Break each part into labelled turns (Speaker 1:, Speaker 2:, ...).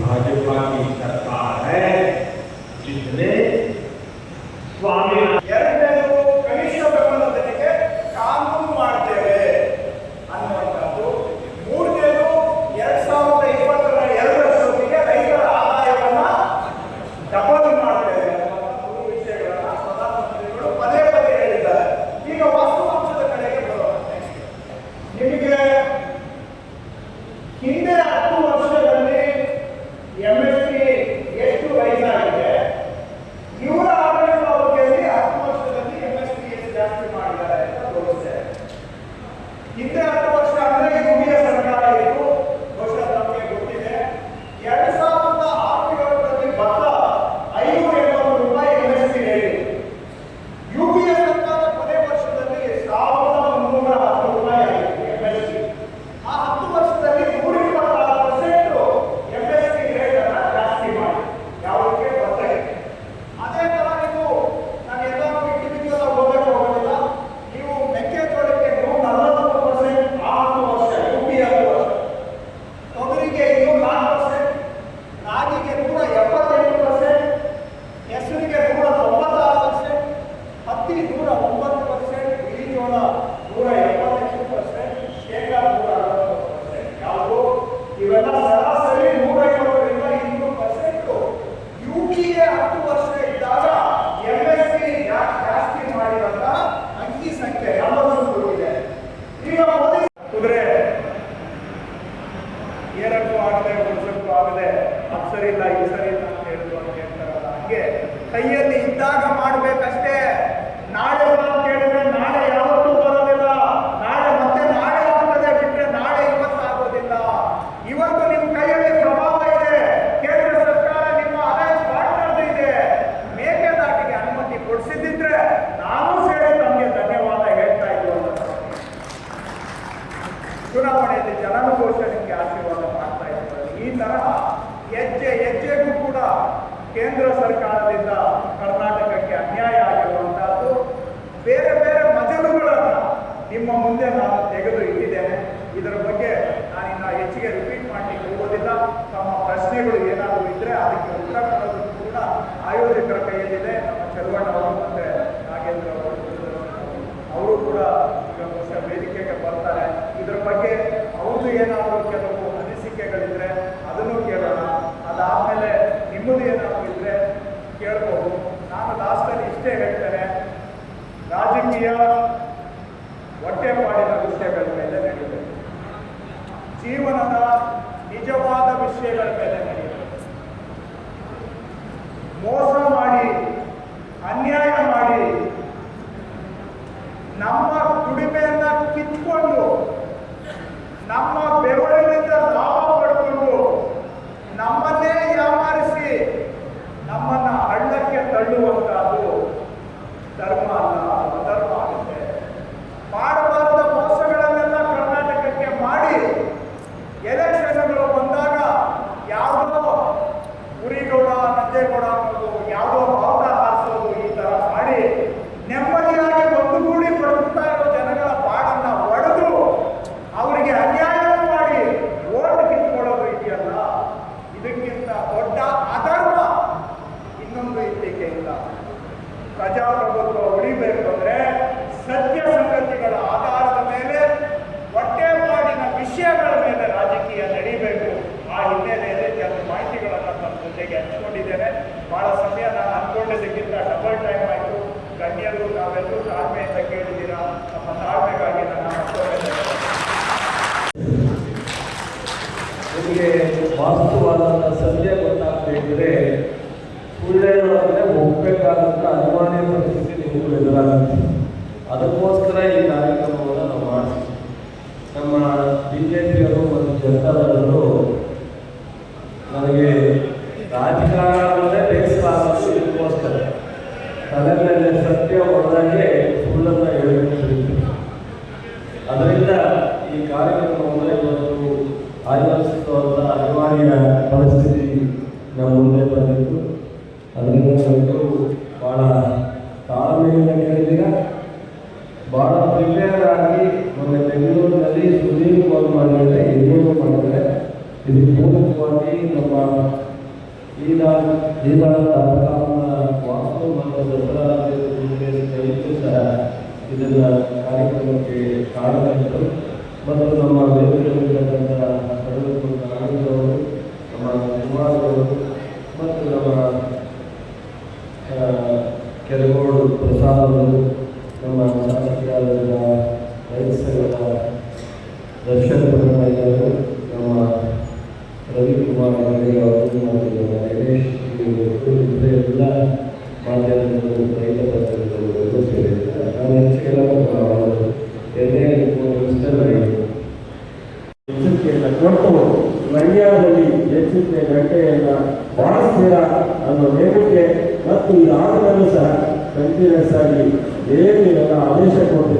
Speaker 1: भाजपा की सरकार है जिसने स्वामी
Speaker 2: ಎರಡನೇದು ಕನಿಷ್ಠ ಬೆಂಬಲ ಬೆಲೆಗೆ ಕಾನೂನು ಮಾಡ್ತೇವೆ ಅನ್ನುವಂಥದ್ದು. ಮೂರನೇದು 2022 ರೈತರ ಆದಾಯವನ್ನ ಡಬಲ್ ಮಾಡ್ತೇವೆ ಅನ್ನುವಂಥ ವಿಷಯಗಳನ್ನ ಪ್ರಧಾನಮಂತ್ರಿಗಳು ಪದೇ ಪದೇ ಹೇಳಿದ್ದಾರೆ. ಈಗ ವಾಸ್ತವಾಂಶದ ಕಡೆಗೆ ಬರೋಣ. ನಿಮಗೆ ಹಿಂದೆ 10 ವರ್ಷದಲ್ಲಿ MSP ಎಷ್ಟು ರೈಸ್ ಆಗಿದೆ, ಇವರ ಆಡಳಿತಾವಧಿಯಲ್ಲಿ 10 ವರ್ಷದಲ್ಲಿ MSP ಎಷ್ಟು ಜಾಸ್ತಿ ಮಾಡಿದ್ದಾರೆ ಅಂತ ತೋರಿಸಿದೆ. ಹಿಂದೆ 10 ವರ್ಷ ಅಂದ್ರೆ UPA ಸರ್ಕಾರ ಇತ್ತು, ಬಹುಶಃ ನಮಗೆ ಗೊತ್ತಿದೆ. 2006 ಭತ್ತ 580 ರೂಪಾಯಿ MSP ರೇಟ್. UPA ಸರ್ಕಾರ ಕೊನೆ ವರ್ಷದಲ್ಲಿ 1310 ರೂಪಾಯಿ ಆಗಿದೆ MSP. ಆ 10 ವರ್ಷದಲ್ಲಿ 126% MSP ರೇಟ್ ಅನ್ನ ಜಾಸ್ತಿ ಮಾಡಿ ಯಾವುದಕ್ಕೆ ಬರ್ತದೆ. ಅದೇ ತರ ನೀವು ನಾನು ಎಲ್ಲರೂ ಇಂಡಿವಿಜುವಲ್ ಓದಕ್ಕೆ ಹೋಗೋದಿಲ್ಲ. ನೀವು ಮೆಕ್ಕೆಜೋಳಕ್ಕೆ 140% ಆ 10 ವರ್ಷ UPA 10 ವರ್ಷ, ತೊಗರಿಗೆ 4%, ರಾಗಿಗೆ 178%, ಹೆಸರಿಗೆ 196%, ಹತ್ತಿ 109%, ಬಿಳಿಜೋಳ 178%, ಶೇಂಗಾ 160%. ಯಾವುದು ಇವೆಲ್ಲ ಸರಾಸರಿ 150ರಿಂದ 200%. UPA 10 ವರ್ಷ ಇದ್ದಾಗ MSP ಜಾಸ್ತಿ ಮಾಡಿದಂತ ಅಂಕಿ ಸಂಖ್ಯೆ ಎಲ್ಲವನ್ನೂ ಇದೆ. ಈಗ ಮೋದಿ ಕುದುರೆ ಏರಕ್ಕೂ ಆಗದೆ ಓಡಿಸಕ್ಕೂ ಆಗದೆ ಅದು ಸರಿ ಇಲ್ಲ ಇದು ಸರಿ ಇಲ್ಲ ಅಂತ ಹೇಳಿದ್ರು ಅಂತ ಹೇಳ್ತಾರಲ್ಲ, ಹಂಗೆ ಕೈಯಲ್ಲಿ ಇದ್ದಾಗ ಮಾಡ್ಬೇಕಷ್ಟೇ. ನಾಳೆ ಬಾ ಅಂತ ಹೇಳಿದ್ರೆ ನಾಳೆ ಯಾವತ್ತೂ ಬರೋದಿಲ್ಲ. ನಾಳೆ ಮತ್ತೆ ನಾಳೆ ಆಗ್ತದೆ ಬಿಟ್ಟರೆ ನಾಳೆ ಇವತ್ತಾಗೋದಿಲ್ಲ. ಇವತ್ತು ನಿಮ್ಮ ಕೈಯಲ್ಲಿ ಪ್ರಭಾವ ಇದೆ. ಕೇಂದ್ರ ಸರ್ಕಾರ ನಿಮ್ಮ ಅಲಯನ್ಸ್ ಪಾರ್ಟ್ನರ್ ಇದೆ. ಮೇಕೆದಾಟಿಗೆ ಅನುಮತಿ ಕೊಡಿಸಿದ್ರೆ ನಾನು ಸೇರಿ ತಮಗೆ ಧನ್ಯವಾದ ಹೇಳ್ತಾ ಇದ್ದು ಅಂತ. ಚುನಾವಣೆಯಲ್ಲಿ ಜನಘೋಷ ನಿಮಗೆ ಆಶೀರ್ವಾದ ಮಾಡ್ತಾ ಇದ್ದಾರೆ. ಈ ತರಹ ಹೆಜ್ಜೆಗೂ ಕೂಡ ಕೇಂದ್ರ ಸರ್ಕಾರದಿಂದ ಕರ್ನಾಟಕಕ್ಕೆ ಅನ್ಯಾಯ ಆಗಿರುವಂತಹದ್ದು ಬೇರೆ ಬೇರೆ ಮಜಲುಗಳನ್ನು ನಿಮ್ಮ ಮುಂದೆ ನಾನು ತೆಗೆದು ಇಟ್ಟಿದ್ದೇನೆ. ಇದರ ಬಗ್ಗೆ ನಾನಿನ್ನ ಹೆಚ್ಚಿಗೆ ರಿಪೀಟ್ ಮಾಡಲಿಕ್ಕೆ ಹೋಗೋದಿಲ್ಲ. ತಮ್ಮ ಪ್ರಶ್ನೆಗಳು ಏನಾದರೂ ಇದ್ರೆ ಅದಕ್ಕೆ ಉತ್ತರ ಕೊಡೋದು ಕೂಡ ಆಯೋಜಕರ ಕೈಯಲ್ಲಿದೆ. ನಮ್ಮ ಚಲುವಣ್ಣ ಅವರು ಮತ್ತೆ ನಾಗೇಂದ್ರ ಅವರು ಕೂಡ ಈಗ ಬಹುಶಃ ವೇದಿಕೆಗೆ ಬರ್ತಾರೆ. ಇದರ ಬಗ್ಗೆ ಅವ್ರದ್ದು ಏನಾದರೂ ಕೆಲವು ಅನಿಸಿಕೆಗಳಿದ್ರೆ ಅದನ್ನು ಕೇಳೋಣ. ಅದಾದ್ಮೇಲೆ ನಿಮ್ಮದು ಏನಾದರೂ ಇದ್ರೆ ಕೇಳ್ಬೋದು. ನಾನು ಲಾಸ್ಟಲ್ಲಿ ಇಷ್ಟೇ ಹೇಳ್ತೇನೆ, ರಾಜಕೀಯ ಹೊಟ್ಟೆಪಾಡಿನ ವಿಷಯಗಳ ಮೇಲೆ ನಡೆಯಬೇಕು, ಜೀವನದ ನಿಜವಾದ ವಿಷಯಗಳ ಮೇಲೆ ನಡೆಯಬೇಕು. ಮೋಸ ಮಾಡಿ ಅನ್ಯಾಯ ಮಾಡಿ ನಮ್ಮ ದುಡಿಮೆಯನ್ನ ಕಿತ್ಕೊಂಡು ನಮ್ಮ ಬೆವರಿನಿಂದ ಲಾಭ ಪಡ್ಕೊಂಡು ನಮ್ಮನ್ನೇ ಯಾಮಾರಿಸಿ ನಮ್ಮನ್ನ ಹಳ್ಳಕ್ಕೆ ತಳ್ಳುವಂತಹದ್ದು ಧರ್ಮ ಅಲ್ಲ, ಅಧರ್ಮ ಆಗುತ್ತೆ. ಮಾಡಬಾರದ ಮೋಸಗಳನ್ನೆಲ್ಲ ಕರ್ನಾಟಕಕ್ಕೆ ಮಾಡಿ ಎಲೆಕ್ಷನ್ಗಳು ಬಂದಾಗ ಯಾವುದೋ ಉರಿಗೌಡ ನಂಜೇಗೌಡ ಅನ್ನೋದು ಯಾವುದೋ ಬಾವುಟ ಹಾರಿಸೋದು ಈ ತರ ಮಾಡಿ ನೆಮ್ಮದಿಯಾಗಿ ಒಂದುಗೂಡಿ ಬದುಕ್ತಾ ಇರೋ ಜನಗಳ ಬಾಳನ್ನ ಒಡೆದು ಅವರಿಗೆ ಅನ್ಯಾಯ ಮಾಡಿ ಓಟ್ ಕಿತ್ಕೊಳ್ಳೋದು ಇದೆಯಲ್ಲ, ಇದಕ್ಕಿಂತ ದೊಡ್ಡ ಅಧರ್ಮ ಇನ್ನೊಂದು ಇರ್ಲಿಕ್ಕೆ ಇಲ್ಲ. ಪ್ರಜಾಪ್ರಭುತ್ವ ಉಳಿಬೇಕು ಅಂದ್ರೆ ಸತ್ಯ ಸಂಗತಿಗಳ ಆಧಾರದ ಮೇಲೆ ಹೊಟ್ಟೆಪಾಡಿನ ವಿಷಯಗಳ ಮೇಲೆ ರಾಜಕೀಯ ನಡೀಬೇಕು. ಆ ಹಿನ್ನೆಲೆಯಲ್ಲಿ ಕೆಲವು ಮಾಹಿತಿಗಳನ್ನು ನನ್ನ ಜೊತೆಗೆ ಹಂಚಿಕೊಂಡಿದ್ದೇನೆ. ಬಹಳ ಸಮಯ ನಾನು ಅನ್ಕೊಂಡಿದ್ದಕ್ಕಿಂತ ಡಬಲ್ ಟೈಮ್ ಆಯಿತು. ಗಣ್ಯರು ನಾವೆಲ್ಲರೂ ತಾಳ್ಮೆಯಿಂದ ಕೇಳಿದ್ದೀರಾ. ನಮ್ಮ ತಾಳ್ಮೆಗಾಗಿ ನನ್ನ
Speaker 1: ನಿಮಗೆ ವಾಸ್ತವಾದ ಸತ್ಯ ಗೊತ್ತಾಗಬೇಕಿದ್ರೆ ಸುಳ್ಳೇಳೋದ್ರೆ ಒಪ್ಪಬೇಕಾದಂಥ ಅನಿವಾರ್ಯ ಪರಿಸ್ಥಿತಿ ನಿಮಗೂ ಎದುರಾಗುತ್ತೆ. ಅದಕ್ಕೋಸ್ಕರ ಈ ಕಾರ್ಯಕ್ರಮವನ್ನು ನಾವು ಮಾಡ್ತೀವಿ. ನಮ್ಮ BJP ಅವರು ಈ ಕಾರ್ಯಕ್ರಮವನ್ನು ಇವತ್ತು ಆಯೋಜಿಸುವಂಥ ಅನಿವಾರ್ಯ ಪರಿಸ್ಥಿತಿ ನಮ್ಮ ಮುಂದೆ ಬಂದಿತ್ತು. ಅದರಿಂದ ನಾವೆಲ್ಲರೂ ಭಾಳ ತಾಳ್ಮೆಯಿಂದ ಕೇಳಿದ್ದೀರ, ಭಾಳ ಪ್ರಿಪೇರ್ ಆಗಿ ಮೊನ್ನೆ ಬೆಂಗಳೂರಿನಲ್ಲಿ ಸುದೀಪ್ ಕಾಲ್ ಮಾಡಿದರೆ ಇನ್ನೇನು ಮಾಡಿದರೆ ಇದು ಪೂರಕವಾಗಿ ನಮ್ಮ ಈದಾನ ವಾಸ್ತು ಮತ್ತು ದಸರಾ ಸಹಿತ ಸಹ ಇದನ್ನು ಕಾರ್ಯಕ್ರಮಕ್ಕೆ ಕಾರಣರು ಮತ್ತು ನಮ್ಮ ವೇದಿಕೆಯಲ್ಲಿರ್ತಕ್ಕಂಥ ಆನಂದವರು, ನಮ್ಮ ಕುಮಾರವರು ಮತ್ತು ನಮ್ಮ ಕೆರಗೋಡು ಪ್ರಸಾದವರು, ನಮ್ಮ ಶಾಸಕರಾದ ರೈತಸಂಘದ ದರ್ಶನ್ ಅವರು, ನಮ್ಮ ರವಿಕುಮಾರ್ ಅವರು ಮತ್ತು ನಮ್ಮ ಗಣೇಶ್ ಎಲ್ಲ ಮಾಧ್ಯಮಗಳು, ರೈತ ಪತ್ರಿಕೆಗಳು ಸೇರಿದ್ದಾರೆ. ನಾನು ಹೆಚ್ಚಿಗೆ ಎಚ್ಚರಿಕೆಯನ್ನು ಕೊಟ್ಟು ಮಂಡ್ಯದಲ್ಲಿ ಎಚ್ಚರಿಕೆ ಗಂಟೆಯನ್ನು ಬಾರಿಸ್ತೀರಾ ಅನ್ನೋ ನೇಮಕ್ಕೆ ಮತ್ತು ಇದಾದಮೇಲೂ ಸಹ ಕಂಟಿನ್ಯೂಸ್ ಆಗಿ ಏನೆಲ್ಲ ಆದೇಶ ಕೊಟ್ಟಿದೆ.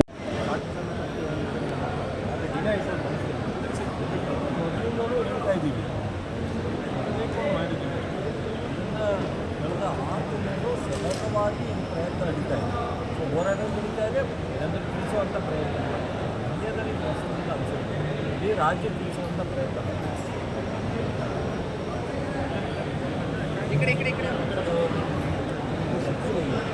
Speaker 3: ಸತತವಾಗಿ ಈ ಪ್ರಯತ್ನ ನಡೀತಾ ಇದೆ. ಸೊ ಹೋರಾಟ ನಡೀತಾ ಇದೆ, ಜನರಿಗೆ ತಿಳಿಸುವಂಥ ಪ್ರಯತ್ನ ಮಂಡ್ಯದಲ್ಲಿ ಹೊಸದಿಲ್ಲ ಅನಿಸುತ್ತೆ, ಇಡೀ ರಾಜ್ಯ ತಿಳಿಸುವಂಥ ಪ್ರಯತ್ನ.